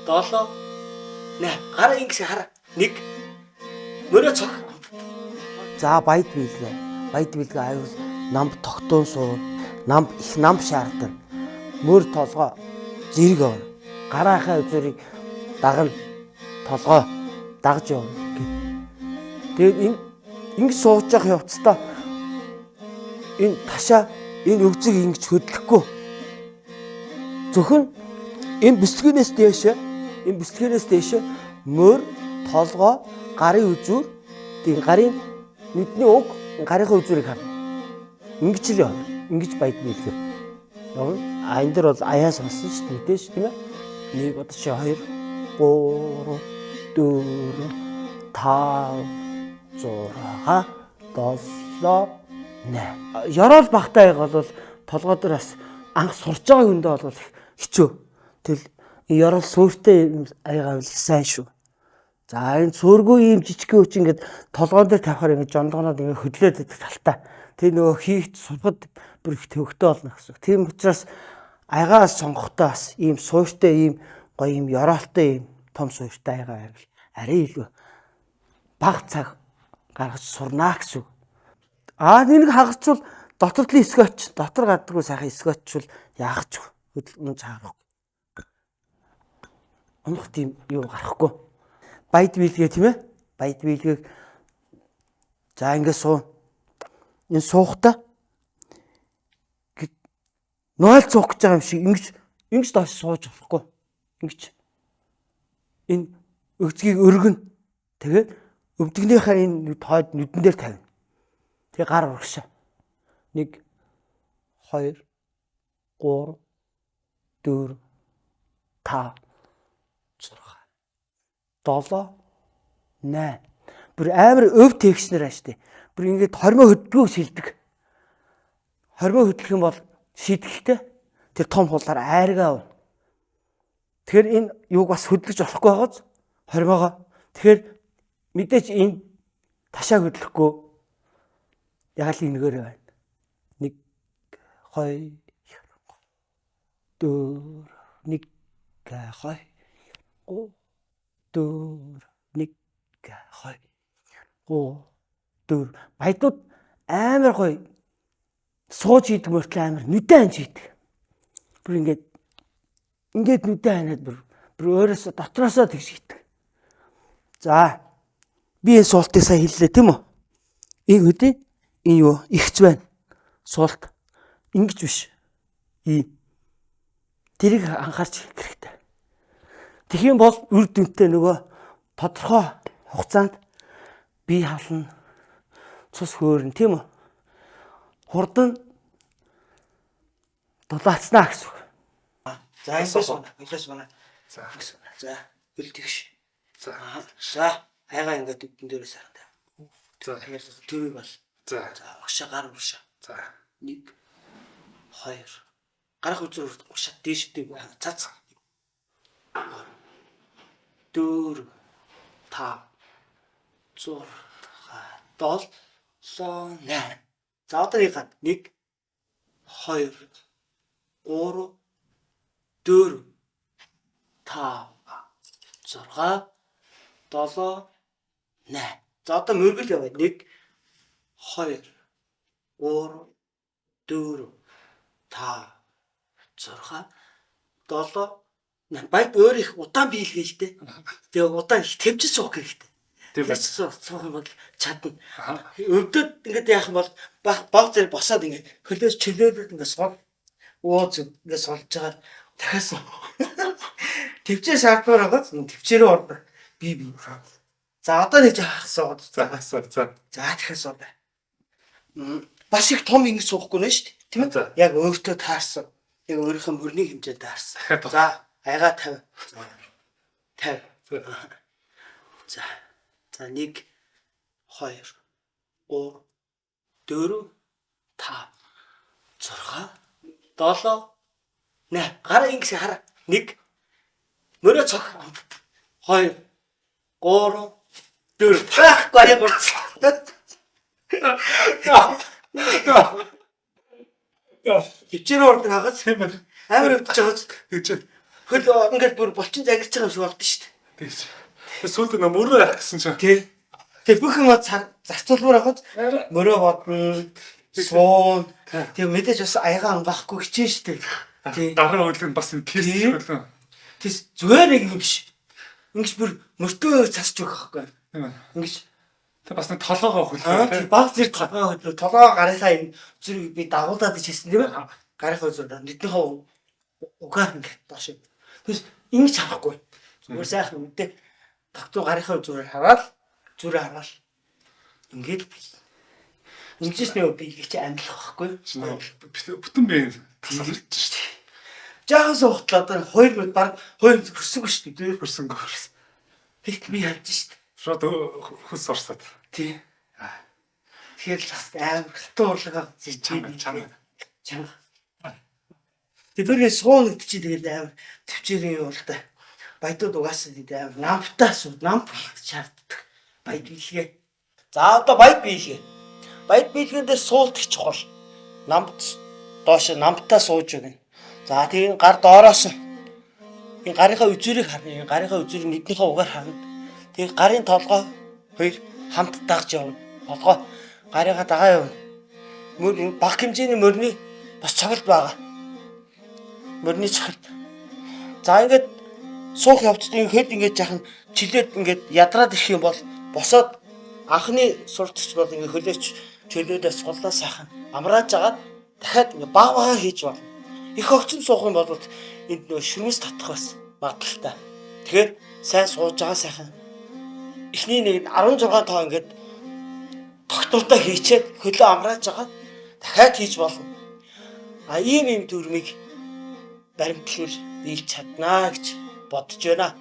7 8 гараа ингэж хараа. 1 мөрөө цог. За баяд биелгээ. Баяд биелгээ аюул намд тогтоон суу. Их нам шаардна. Мөр толгой зэрэг овно. Гараахаа үзүүрийг дагна. Толгой дагж явна. Тэгээд ингэ сууж явах явцдаа энэ ташаа энэ өвзөг ингэж хөдлөхгүй. Зөвхөн энэ бэлтгэнээс дээш мөр толгой гарын үзүүр тийм гарын нүдний уг гарынхаа үзүүрийг харна. Ингэж л явна. Ингэж баяд биелгээ. Явна. А энэ дэр бол аяа сонсон шүү дээ мэдээж тийм ээ. 1 бодож 2 3 4 5 6 7 8. Ёроол багтаа бол толгой дээр бас анх сурч байгаа хүндээ бол хэцүү. Тэгэл ёроол суурьтай аягаа бол сайн шүү. За энэ цөөргүй ийм жижиг хүч ингээд толгоон дээр тавихаар ингээд жондгоноод ингээд хөдлөөд идэх талтай. Тэр нөгөө хийх сулбад бүр их төвөгтэй болно гэсэн. Тийм учраас аягаас сонгохдоо бас ийм суурьтай ийм гоё ийм ёроолтой ийм том суурьтай аягаа байвал арай илүү бага цаг гаргаж сурнаа гэсэн. Нэг хагацвал дотордлын скотч, дотор гадаггүй сайхан скотчвал яах ч хөдөлгөөн чаарах. Унах тийм юу гарахгүй. Баяд биелгээ тийм ээ. Баяд биелгээг за ингэ суу. Энэ суухтаа нойл цуух гэж байгаа юм шиг ингэж доош сууж болохгүй. Ингэж энэ өвцгийг өргөн. Тэгээд өвдгнийхээ энэ тоод нүдэн дээр тавина. Тэгээ гар урагшаа. 1 2 3 4 5 6 7 8. Бүр амар өв текснэр ааштай. Бүр ингээд хормоо хөдөлгөөг шилдэг. Хормоо хөдлөх юм бол шийдэхтэй тэр том хулаар айргаа авна. Тэгэхээр энэ юуг бас хөдлөж болохгүй байгааз хормоогоо. Тэгэхээр мэдээч энэ ташаа хөдлөхгүй яг л энэгээр байна. 1 2 4 1 2 4 1 2 4 баядууд амар гоё сууж идэг мөртлөө амар нүдэн анж идэг. Бүр ингээд нүдэн ханаад бүр өөрөөсөө дотроосоо тэгж идэг. За би энэ суултыг сайн хэллээ тийм үү? Энэ үдээ энэ юу ихц байна. Суулт ингэж биш. Тэрийг анхаарч хэлэх хэрэгтэй. Тэгэх юм бол үр дүнтэй нөгөө тодорхой хугацаанд бие хална, цус хөөрнө тийм үү? Хурдан дулаацнаа гэсэн. За ингэж байна. За бэлтгэж. За хайгаа ингээд үдэн дээрээс харна. За тэрийг бол. За урагшаа гар урагшаа. За 1 2 гарах үзүүр урагшаа дээш дэг цац. 4 5 6 7 8. За одоо нэг 1 2 3 4 5 6 7 8. За одоо мөргөл яваа. 1 2 3 4 5 6 7 Баяд өөр их удаан биелгээ л дээ. Тэгээ удаан их тэмцэж суух хэрэгтэй. Тэгээд суух юм бол чадна. Өвдөд ингээд яах юм бол баг зэрэг босоод ингээд хөлөөс чөлөөлөд ингээд сул ууз ингээд сулж байгаа. Дахиад төвчээ шаардмаар байгаад төвчээрөө орно. Би. За одоо нэг яах сууд. За дахиад сууд. Бас их том ингэ суухгүй нэ шүү дээ. Тийм ээ. Яг өөртөө таарсан. Яг өөрийнхөө мөрний хэмжээнд таарсан. За айгаа 50. 50. За 1 2 3 4 5 6 7 8. Гараа ингэж хараа. 1 мөрөө цог. 2 3 4. Гараа гурц. Хичээр ордог хагас амар өвдөж байгаа ч гэж. Хөл ингээд бүр булчин загирч байгаа юм шиг болдсон шүү дээ. Тэгж. Тэр сүүлд нэг мөрөө яах гэсэн чинь. Тий. Тэгээ бүх юм зарцуулмаар ахад мөрөө бодно. Суун. Тэгээ мэдээж бас аяга ангаахгүй хичээн шүү дээ. Тий. Дараа өглөө бас юм тест хийлээ. Тэс зүгээр нэг юм биш. Ингэж бүр мөртөө цасч өгөх байхгүй. Ингэж Тэг бас нэг толгоогоо хөлөө. баг зэрэг толгоо гарынхаа энэ зүрийг би дагуулдаг хийсэн тийм ээ. Гарынхаа зүрийг нэгнийхээ угаар ингээд доош. Тэс ингэж харахгүй. Зүгээр сайхан үедээ доктор гарынхаа зүрийг хараад ингээд ингэж нөө би их амьдлах байхгүй. Бүтэн бие тасалж шүү дээ. Жаахан суугтлаа одоо 2 минут баг 2 минут хөсөнгөө шүү дээ. Хөрсөнгөө. Тэгт би явж шүү дээ. Шууд хөс орсод. Тий. Тэгэхээр л бас амар хатуу урлага чанга. Тэгэхээр суун гэдэг чи тэгэл амар төвчээрийн юм л да. Баядууд угаасаа тэгээд амар намтаа сууд намп шаарддаг. Баяд биелгээ. За одоо баяд биелгээ. Баяд биелгэн дээр суулт их чухал. Намт доош намтаа сууж өгнө. За тэгээд гар доороос энэ гарынхаа үзүүрийг харна. Энэ гарынхаа үзүүрийг нэгнийхээ угаар харна. Тэгээд гарын толгой хоёр хамт дагж явна. Толгой гарынхаа дагаа явна. Мөр баг хэмжээний мөрний бас цогт байгаа. Мөрний цогт. За ингээд суух явцдын хэд ингээд жахан чилээд ингээд ядраад ирэх юм бол босоод анхны суртагч бол ингээд хөлөөч чөлөөдөө суллаа сайхан амрааж агаад дахиад ингээд баа хийж байна. Их огцон суух юм бол энд нөө шүмэс татах бас магадaltaй. Тэгэхээр сайн сууж байгаа сайхан. Эхний нэг 16 тоо ингээд тогтвортой хийчээд хөлөө амрааж агаад дахиад хийж болно. Ийм төрмийг баримтлуул биелж чаднаа гэж бодож байна.